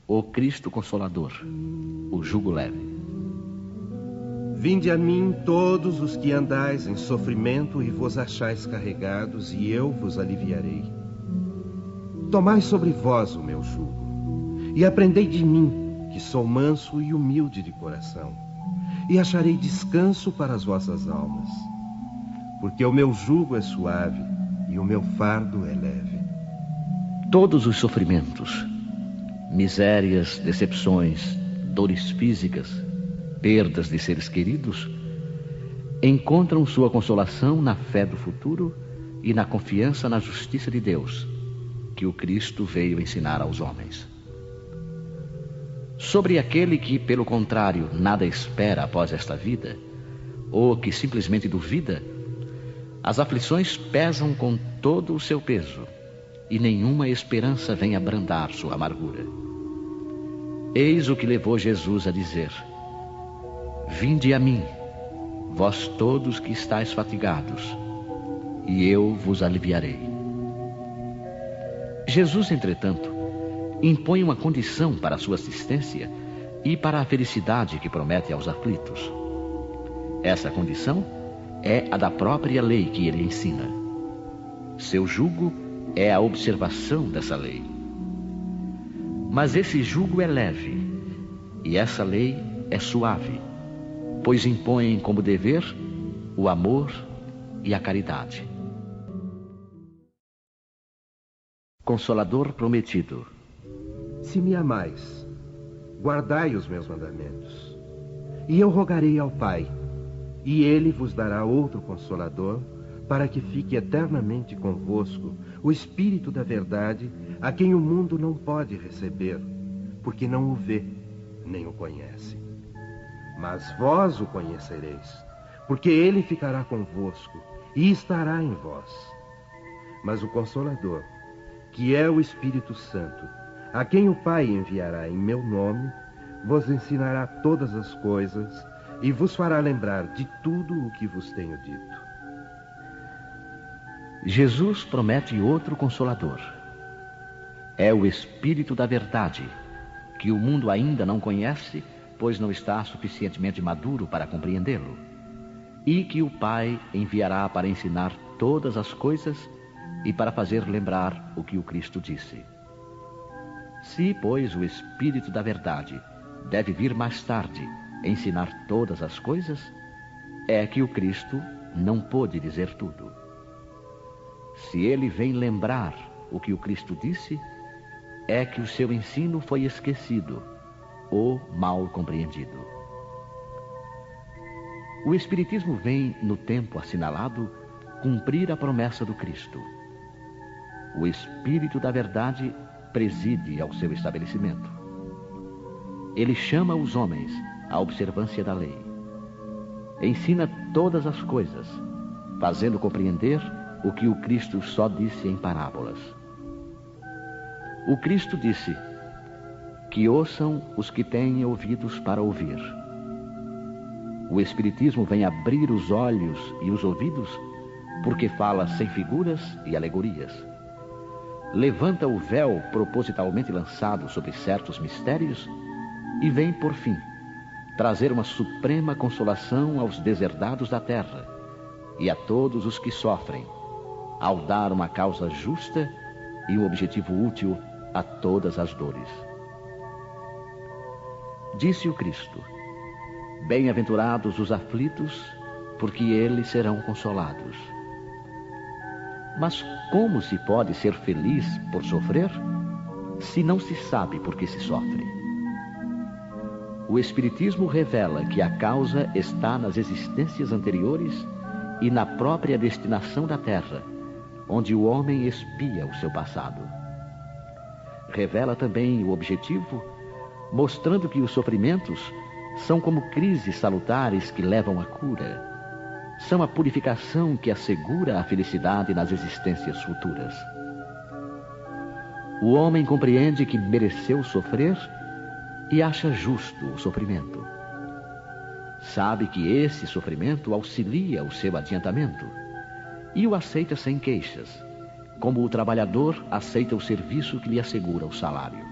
o Cristo Consolador, o jugo leve. Vinde a mim todos os que andais em sofrimento e vos achais carregados, e eu vos aliviarei. Tomai sobre vós o meu jugo, e aprendei de mim, que sou manso e humilde de coração, e acharei descanso para as vossas almas. Porque o meu jugo é suave e o meu fardo é leve. Todos os sofrimentos, misérias, decepções, dores físicas, perdas de seres queridos, encontram sua consolação na fé do futuro e na confiança na justiça de Deus, que o Cristo veio ensinar aos homens. Sobre aquele que, pelo contrário, nada espera após esta vida, ou que simplesmente duvida, as aflições pesam com todo o seu peso, e nenhuma esperança vem abrandar sua amargura. Eis o que levou Jesus a dizer: Vinde a mim, vós todos que estáis fatigados, e eu vos aliviarei. Jesus, entretanto, impõe uma condição para a sua assistência e para a felicidade que promete aos aflitos. Essa condição é a da própria lei que ele ensina. Seu jugo é a observação dessa lei. Mas esse jugo é leve, e essa lei é suave, pois impõem como dever o amor e a caridade. Consolador prometido. Se me amais, guardai os meus mandamentos, e eu rogarei ao Pai, e ele vos dará outro Consolador, para que fique eternamente convosco o Espírito da verdade, a quem o mundo não pode receber, porque não o vê, nem o conhece. Mas vós o conhecereis, porque ele ficará convosco e estará em vós. Mas o Consolador, que é o Espírito Santo, a quem o Pai enviará em meu nome, vos ensinará todas as coisas e vos fará lembrar de tudo o que vos tenho dito. Jesus promete outro Consolador. É o Espírito da verdade, que o mundo ainda não conhece, pois não está suficientemente maduro para compreendê-lo, e que o Pai enviará para ensinar todas as coisas e para fazer lembrar o que o Cristo disse. Se, pois, o Espírito da verdade deve vir mais tarde ensinar todas as coisas, é que o Cristo não pôde dizer tudo. Se ele vem lembrar o que o Cristo disse, é que o seu ensino foi esquecido ou mal compreendido. O Espiritismo vem, no tempo assinalado, cumprir a promessa do Cristo. O Espírito da verdade preside ao seu estabelecimento. Ele chama os homens à observância da lei. Ensina todas as coisas, fazendo compreender o que o Cristo só disse em parábolas. O Cristo disse: que ouçam os que têm ouvidos para ouvir. O Espiritismo vem abrir os olhos e os ouvidos, porque fala sem figuras e alegorias. Levanta o véu propositalmente lançado sobre certos mistérios e vem, por fim, trazer uma suprema consolação aos deserdados da terra e a todos os que sofrem, ao dar uma causa justa e um objetivo útil a todas as dores. Disse o Cristo: bem-aventurados os aflitos, porque eles serão consolados. Mas como se pode ser feliz por sofrer, se não se sabe por que se sofre? O Espiritismo revela que a causa está nas existências anteriores e na própria destinação da Terra, onde o homem expia o seu passado. Revela também o objetivo, mostrando que os sofrimentos são como crises salutares que levam à cura. São a purificação que assegura a felicidade nas existências futuras. O homem compreende que mereceu sofrer e acha justo o sofrimento. Sabe que esse sofrimento auxilia o seu adiantamento e o aceita sem queixas, como o trabalhador aceita o serviço que lhe assegura o salário.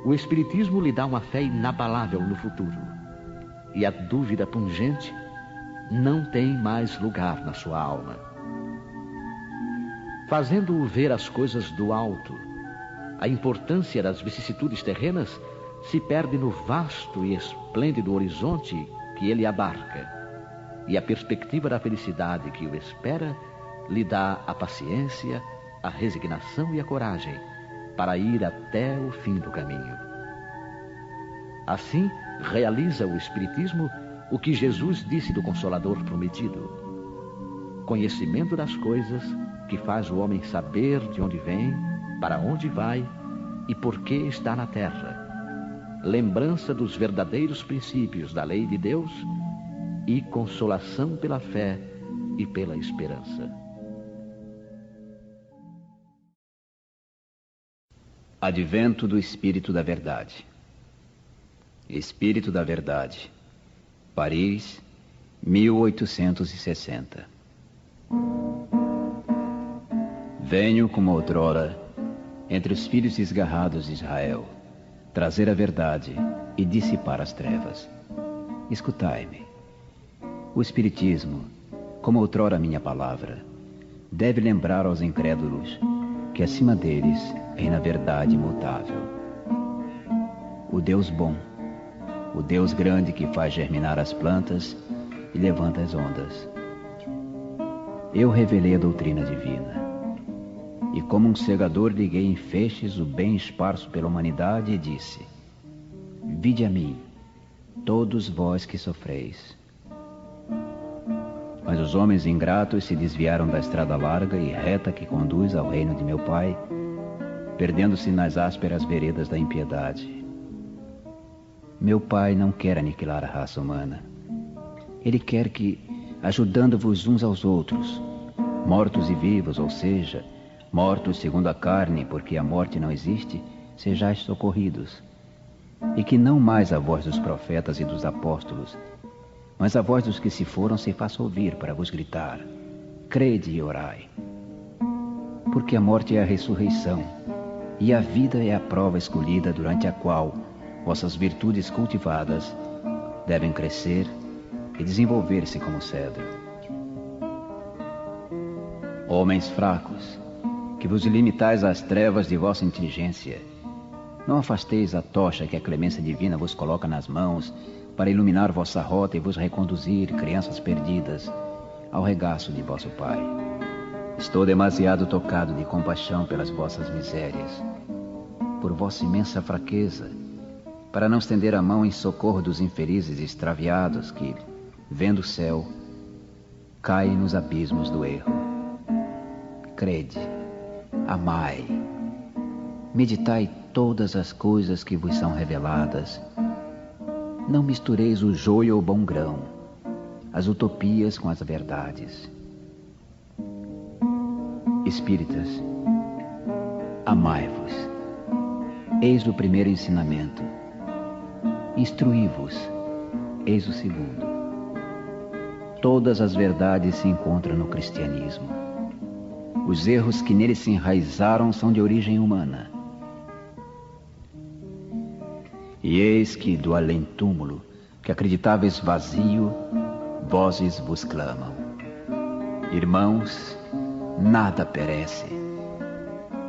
O Espiritismo lhe dá uma fé inabalável no futuro, e a dúvida pungente não tem mais lugar na sua alma. Fazendo-o ver as coisas do alto, a importância das vicissitudes terrenas se perde no vasto e esplêndido horizonte que ele abarca, e a perspectiva da felicidade que o espera lhe dá a paciência, a resignação e a coragem para ir até o fim do caminho. Assim, realiza o Espiritismo o que Jesus disse do Consolador prometido: conhecimento das coisas que faz o homem saber de onde vem, para onde vai e por que está na terra, lembrança dos verdadeiros princípios da lei de Deus e consolação pela fé e pela esperança. Advento do Espírito da Verdade. Espírito da Verdade, Paris, 1860. Venho como outrora, entre os filhos desgarrados de Israel, trazer a verdade e dissipar as trevas. Escutai-me. O Espiritismo, como outrora a minha palavra, deve lembrar aos incrédulos que acima deles reina a verdade imutável. O Deus bom, o Deus grande que faz germinar as plantas e levanta as ondas. Eu revelei a doutrina divina, e como um segador liguei em feixes o bem esparso pela humanidade e disse: vinde a mim, todos vós que sofreis. Mas os homens ingratos se desviaram da estrada larga e reta que conduz ao reino de meu Pai, perdendo-se nas ásperas veredas da impiedade. Meu Pai não quer aniquilar a raça humana. Ele quer que, ajudando-vos uns aos outros, mortos e vivos, ou seja, mortos segundo a carne, porque a morte não existe, sejais socorridos. E que não mais a voz dos profetas e dos apóstolos, mas a voz dos que se foram se faça ouvir para vos gritar: crede e orai. Porque a morte é a ressurreição, e a vida é a prova escolhida durante a qual vossas virtudes cultivadas devem crescer e desenvolver-se como cedro. Homens fracos, que vos limitais às trevas de vossa inteligência, não afasteis a tocha que a clemência divina vos coloca nas mãos para iluminar vossa rota e vos reconduzir, crianças perdidas, ao regaço de vosso Pai. Estou demasiado tocado de compaixão pelas vossas misérias, por vossa imensa fraqueza, para não estender a mão em socorro dos infelizes extraviados que, vendo o céu, caem nos abismos do erro. Crede, amai, meditai todas as coisas que vos são reveladas. Não mistureis o joio ou bom grão, as utopias com as verdades. Espíritas, amai-vos. Eis o primeiro ensinamento. Instruí-vos. Eis o segundo. Todas as verdades se encontram no cristianismo. Os erros que nele se enraizaram são de origem humana. E eis que do além-túmulo, que acreditáveis vazio, vozes vos clamam: irmãos, nada perece.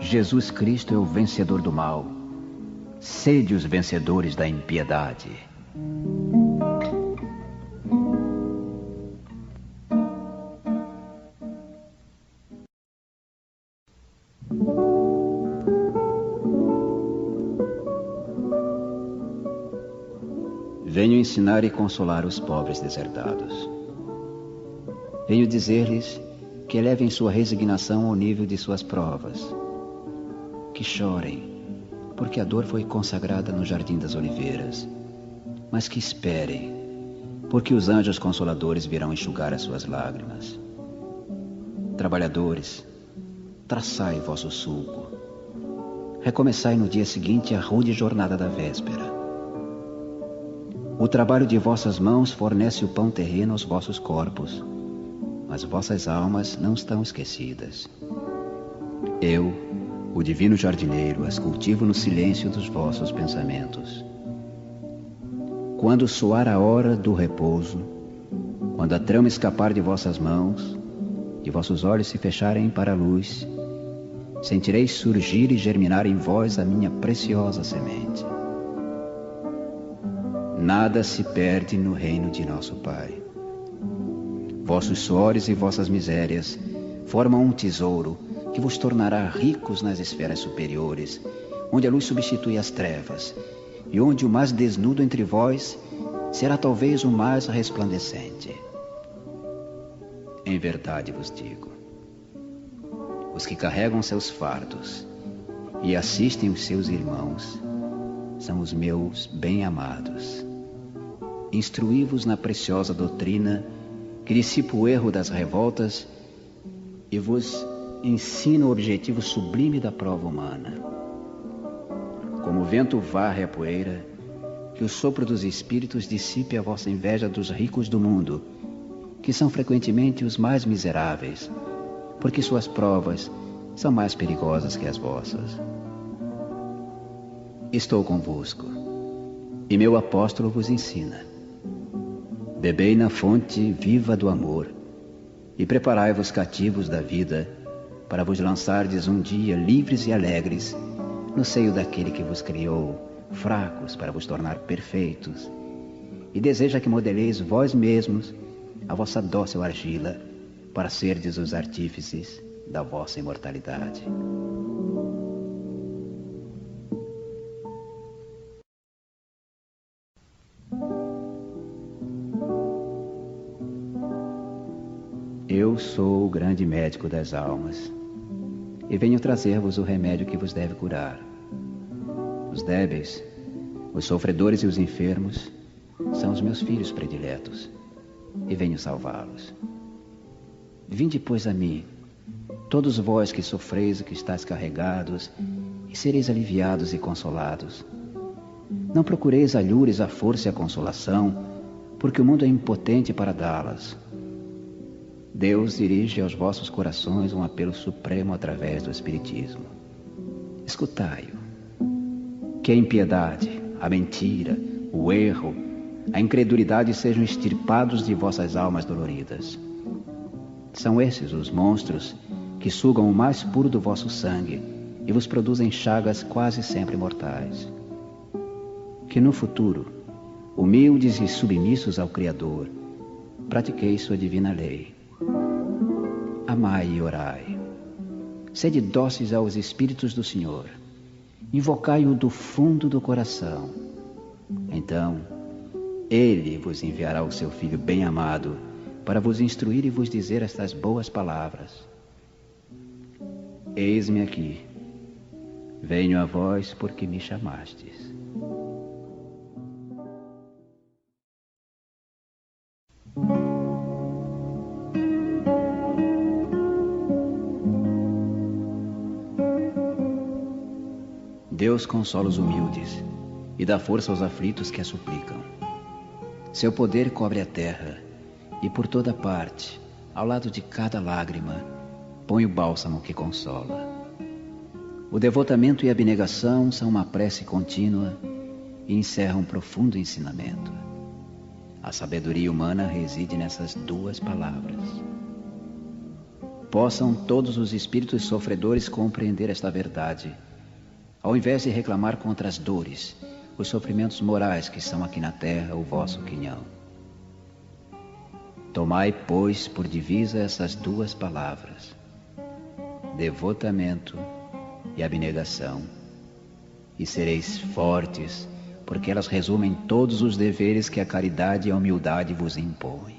Jesus Cristo é o vencedor do mal. Sede os vencedores da impiedade. Venho ensinar e consolar os pobres deserdados. Venho dizer-lhes que elevem sua resignação ao nível de suas provas, que chorem, porque a dor foi consagrada no Jardim das Oliveiras, mas que esperem, porque os anjos consoladores virão enxugar as suas lágrimas. Trabalhadores, traçai vosso sulco. Recomeçai no dia seguinte a rude jornada da véspera. O trabalho de vossas mãos fornece o pão terreno aos vossos corpos, mas vossas almas não estão esquecidas. Eu, o o divino jardineiro, as cultivo no silêncio dos vossos pensamentos. Quando soar a hora do repouso, quando a trama escapar de vossas mãos e vossos olhos se fecharem para a luz, sentireis surgir e germinar em vós a minha preciosa semente. Nada se perde no reino de nosso Pai. Vossos suores e vossas misérias formam um tesouro que vos tornará ricos nas esferas superiores, onde a luz substitui as trevas, e onde o mais desnudo entre vós será talvez o mais resplandecente. Em verdade vos digo, os que carregam seus fardos e assistem os seus irmãos são os meus bem-amados. Instruí-vos na preciosa doutrina que dissipa o erro das revoltas e vos ensina o objetivo sublime da prova humana. Como o vento varre a poeira, que o sopro dos espíritos dissipe a vossa inveja dos ricos do mundo, que são frequentemente os mais miseráveis, porque suas provas são mais perigosas que as vossas. Estou convosco, e meu apóstolo vos ensina. Bebei na fonte viva do amor, e preparai-vos cativos da vida, para vos lançardes um dia livres e alegres no seio daquele que vos criou, fracos para vos tornar perfeitos, e deseja que modeleis vós mesmos a vossa dócil argila, para serdes os artífices da vossa imortalidade. Eu sou o grande médico das almas, e venho trazer-vos o remédio que vos deve curar. Os débeis, os sofredores e os enfermos são os meus filhos prediletos, e venho salvá-los. Vinde, pois, a mim, todos vós que sofreis e que estáis carregados, e sereis aliviados e consolados. Não procureis alhures a força e a consolação, porque o mundo é impotente para dá-las. Deus dirige aos vossos corações um apelo supremo através do Espiritismo. Escutai-o. Que a impiedade, a mentira, o erro, a incredulidade sejam extirpados de vossas almas doloridas. São esses os monstros que sugam o mais puro do vosso sangue e vos produzem chagas quase sempre mortais. Que no futuro, humildes e submissos ao Criador, pratiqueis sua divina lei. Amai e orai. Sede dóceis aos Espíritos do Senhor. Invocai-o do fundo do coração. Então, Ele vos enviará o seu Filho bem-amado para vos instruir e vos dizer estas boas palavras. Eis-me aqui. Venho a vós porque me chamastes. Deus consola os humildes e dá força aos aflitos que a suplicam. Seu poder cobre a terra e por toda parte, ao lado de cada lágrima, põe o bálsamo que consola. O devotamento e a abnegação são uma prece contínua e encerram um profundo ensinamento. A sabedoria humana reside nessas duas palavras. Possam todos os espíritos sofredores compreender esta verdade, ao invés de reclamar contra as dores, os sofrimentos morais que são aqui na terra o vosso quinhão. Tomai, pois, por divisa essas duas palavras, devotamento e abnegação, e sereis fortes, porque elas resumem todos os deveres que a caridade e a humildade vos impõem.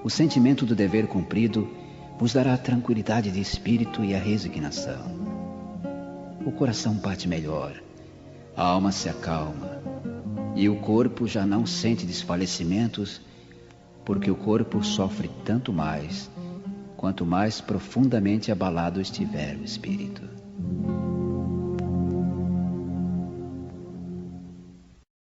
O sentimento do dever cumprido vos dará a tranquilidade de espírito e a resignação. O coração bate melhor, a alma se acalma, e o corpo já não sente desfalecimentos, porque o corpo sofre tanto mais, quanto mais profundamente abalado estiver o espírito.